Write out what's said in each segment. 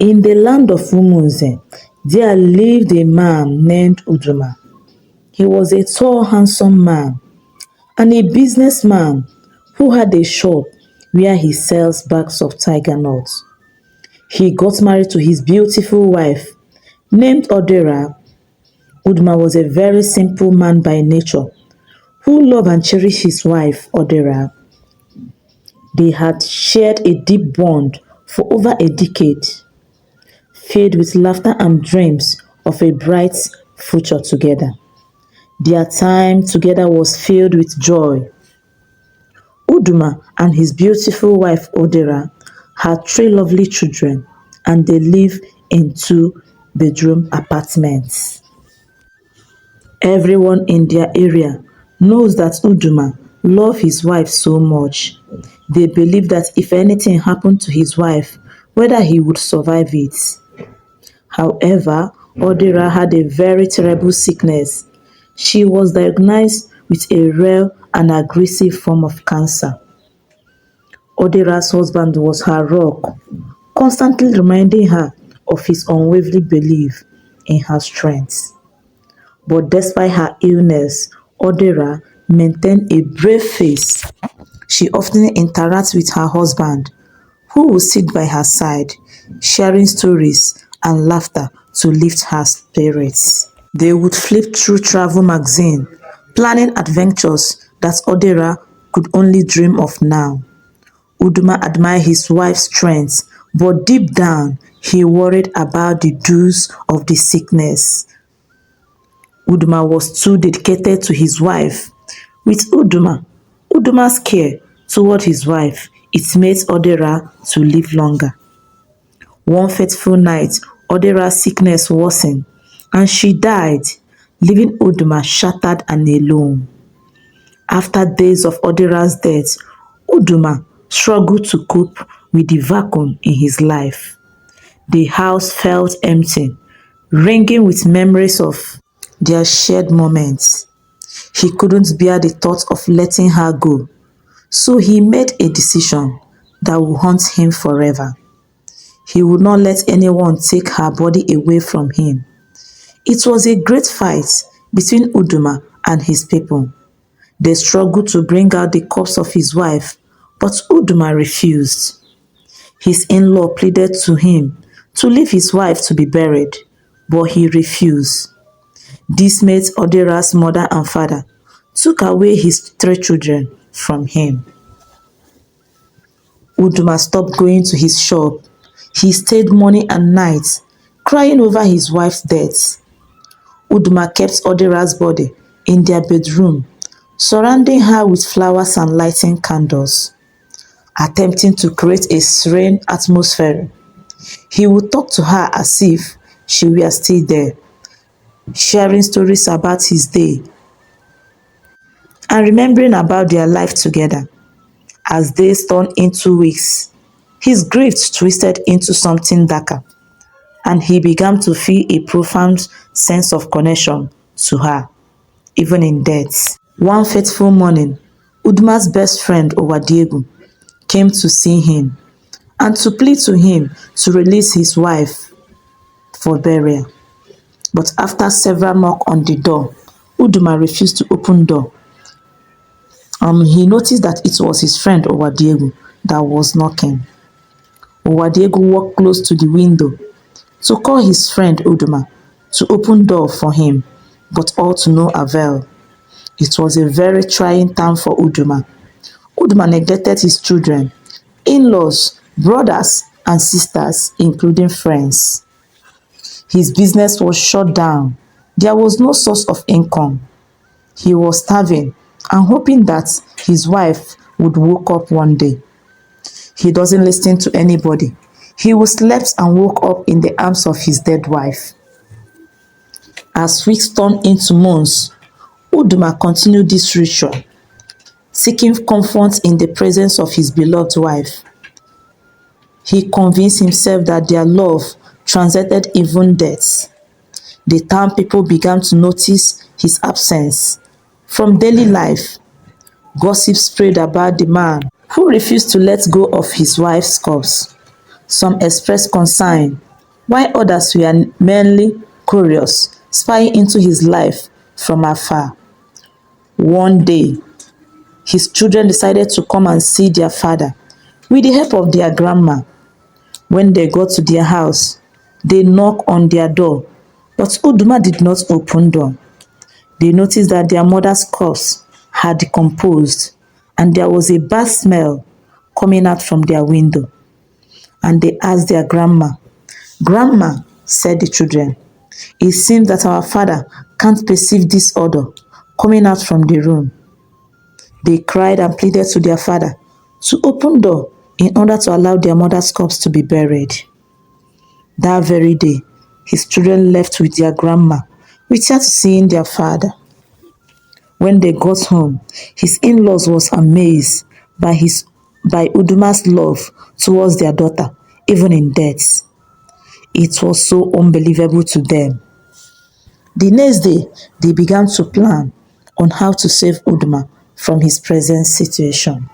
In the land of Umunze, there lived a man named Uduma. He was a tall, handsome man and a businessman who had a shop where he sells bags of tiger nuts. He got married to his beautiful wife named Odera. Uduma was a very simple man by nature who loved and cherished his wife Odera. They had shared a deep bond for over a decade, filled with laughter and dreams of a bright future together. Their time together was filled with joy. Uduma and his beautiful wife Odera had three lovely children and they live in two-bedroom apartments. Everyone in their area knows that Uduma loved his wife so much. They believe that if anything happened to his wife, whether he would survive it. However, Odera had a very terrible sickness. She was diagnosed with a rare and aggressive form of cancer. Odera's husband was her rock, constantly reminding her of his unwavering belief in her strength. But despite her illness, Odera maintained a brave face. She often interacts with her husband, who would sit by her side, sharing stories and laughter to lift her spirits. They would flip through travel magazine, planning adventures that Odera could only dream of now. Uduma admired his wife's strength, but deep down, he worried about the do's of the sickness. Uduma was too dedicated to his wife. With Uduma's care toward his wife, it made Odera to live longer. One fateful night, Odera's sickness worsened, and she died, leaving Uduma shattered and alone. After days of Odera's death, Uduma struggled to cope with the vacuum in his life. The house felt empty, ringing with memories of their shared moments. He couldn't bear the thought of letting her go, so he made a decision that would haunt him forever. He would not let anyone take her body away from him. It was a great fight between Uduma and his people. They struggled to bring out the corpse of his wife, but Uduma refused. His in-law pleaded to him to leave his wife to be buried, but he refused. This made Odera's mother and father took away his three children from him. Uduma stopped going to his shop. He stayed morning and night, crying over his wife's death. Uduma kept Odera's body in their bedroom, surrounding her with flowers and lighting candles, attempting to create a serene atmosphere. He would talk to her as if she were still there, sharing stories about his day and remembering about their life together. As days turned into weeks, his grief twisted into something darker, and he began to feel a profound sense of connection to her, even in death. One fateful morning, Uduma's best friend Owadiegu came to see him and to plead to him to release his wife for burial. But after several knocks on the door, Uduma refused to open the door. He noticed that it was his friend Owadiegu that was knocking. Owadiegu walked close to the window to call his friend Uduma to open the door for him, but all to no avail. It was a very trying time for Uduma. Uduma neglected his children, in-laws, brothers and sisters, including friends. His business was shut down. There was no source of income. He was starving and hoping that his wife would wake up one day. He doesn't listen to anybody. He was slept and woke up in the arms of his dead wife. As weeks turned into months, Uduma continued this ritual, seeking comfort in the presence of his beloved wife. He convinced himself that their love transcended even death. The town people began to notice his absence from daily life. Gossip spread about the man who refused to let go of his wife's corpse. Some expressed concern while others were mainly curious, spying into his life from afar. One day, his children decided to come and see their father with the help of their grandma. When they got to their house, they knocked on their door, but Uduma did not open door. They noticed that their mother's corpse had decomposed and there was a bad smell coming out from their window. And they asked their grandma. "Grandma," said the children, "it seems that our father can't perceive this odor coming out from the room." They cried and pleaded to their father to open door in order to allow their mother's corpse to be buried. That very day, his children left with their grandma without seeing their father. When they got home, his in-laws was amazed by Uduma's love towards their daughter, even in death. It was so unbelievable to them. The next day, they began to plan on how to save Uduma from his present situation.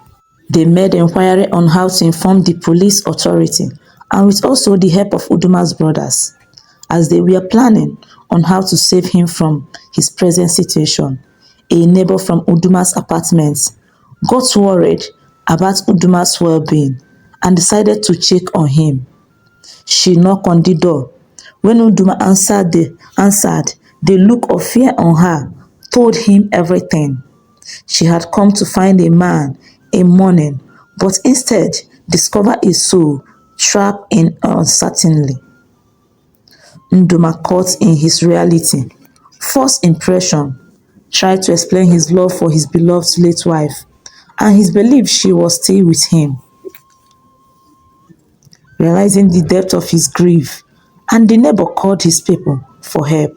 They made inquiry on how to inform the police authority and with also the help of Uduma's brothers. As they were planning on how to save him from his present situation, a neighbor from Uduma's apartment got worried about Uduma's well-being and decided to check on him. She knocked on the door. When Uduma answered, the look of fear on her told him everything. She had come to find a man in mourning, but instead discovered a soul trapped in uncertainty. Uduma caught in his reality. First impression, tried to explain his love for his beloved late wife and his belief she was still with him. Realizing the depth of his grief, and the neighbor called his people for help,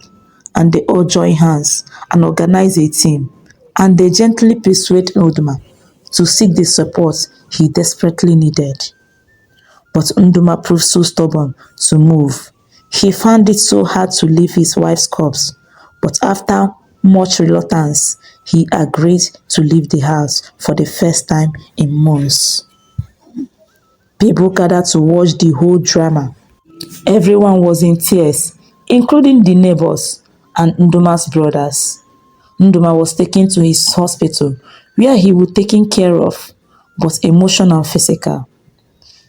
and they all joined hands and organized a team, and they gently persuaded Uduma to seek the support he desperately needed. But Uduma proved so stubborn to move. He found it so hard to leave his wife's corpse, but after much reluctance, he agreed to leave the house for the first time in months. People gathered to watch the whole drama. Everyone was in tears, including the neighbors and Nduma's brothers. Nduma was taken to his hospital where he was taken care of, both emotional and physical.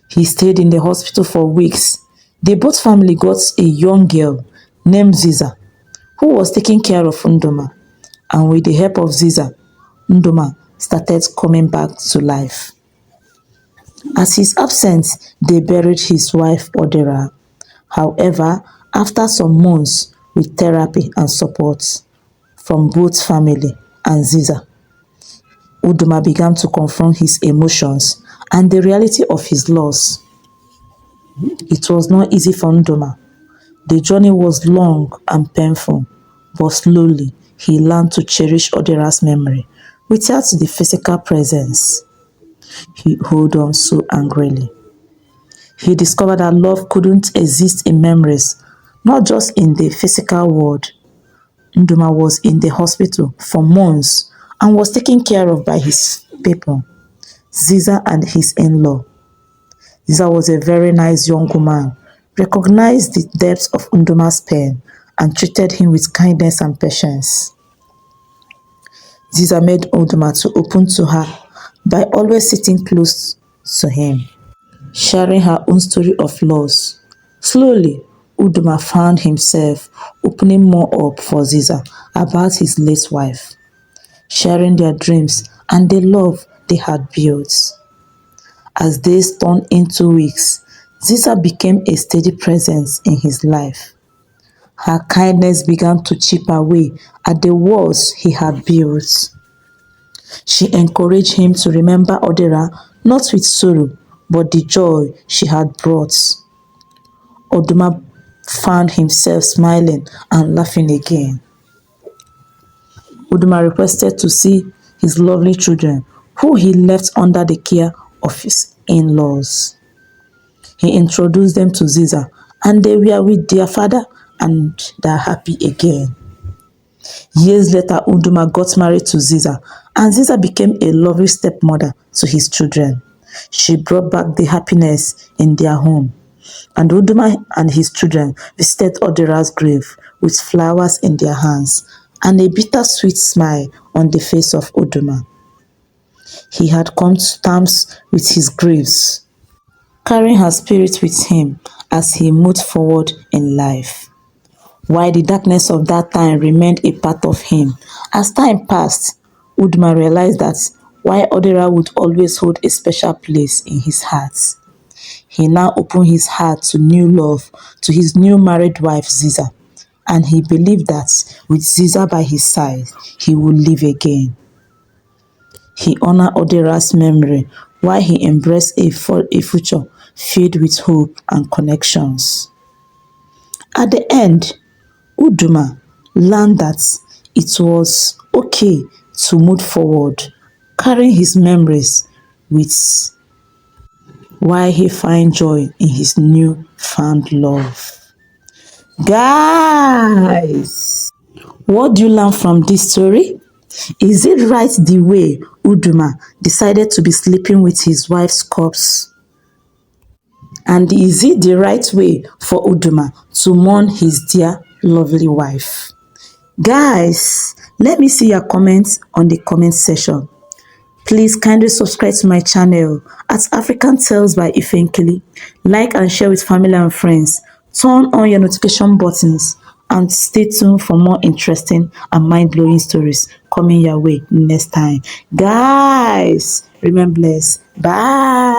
He stayed in the hospital for weeks. The both family got a young girl named Ziza, who was taking care of Nduma. And with the help of Ziza, Nduma started coming back to life. As his absence, they buried his wife Odera. However, after some months with therapy and support from both family and Ziza, Uduma began to confront his emotions and the reality of his loss. It was not easy for Uduma. The journey was long and painful, but slowly he learned to cherish Odera's memory without the physical presence. He held on so angrily. He discovered that love couldn't exist in memories, not just in the physical world. Nduma was in the hospital for months and was taken care of by his people, Ziza and his in-law. Ziza was a very nice young woman, recognized the depth of Nduma's pain and treated him with kindness and patience. Ziza made Uduma to open to her by always sitting close to him, sharing her own story of loss. Slowly, Uduma found himself opening more up for Ziza about his late wife, sharing their dreams and the love they had built. As days turned into weeks, Ziza became a steady presence in his life. Her kindness began to chip away at the walls he had built. She encouraged him to remember Odera not with sorrow, but the joy she had brought. Uduma found himself smiling and laughing again. Uduma requested to see his lovely children, who he left under the care of his in-laws. He introduced them to Ziza, and they were with their father and they are happy again. Years later, Uduma got married to Ziza, and Ziza became a lovely stepmother to his children. She brought back the happiness in their home, And Uduma and his children visited Odera's grave with flowers in their hands and a bittersweet smile on the face of Uduma. He had come to terms with his griefs, carrying her spirit with him as he moved forward in life. While the darkness of that time remained a part of him, as time passed, Uduma realized that while Odera would always hold a special place in his heart, he now opened his heart to new love to his new married wife Ziza, and he believed that with Ziza by his side, he would live again. He honored Odera's memory while he embraced a future filled with hope and connections. At the end, Uduma learned that it was okay to move forward, carrying his memories with while he find joy in his new found love. Guys, what do you learn from this story? Is it right the way Uduma decided to be sleeping with his wife's corpse? And is it the right way for Uduma to mourn his dear, lovely wife? Guys, let me see your comments on the comment section. Please kindly subscribe to my channel at African Tales by Ifenkili. Like and share with family and friends. Turn on your notification buttons and stay tuned for more interesting and mind-blowing stories coming your way next time. Guys, remain blessed. Bye.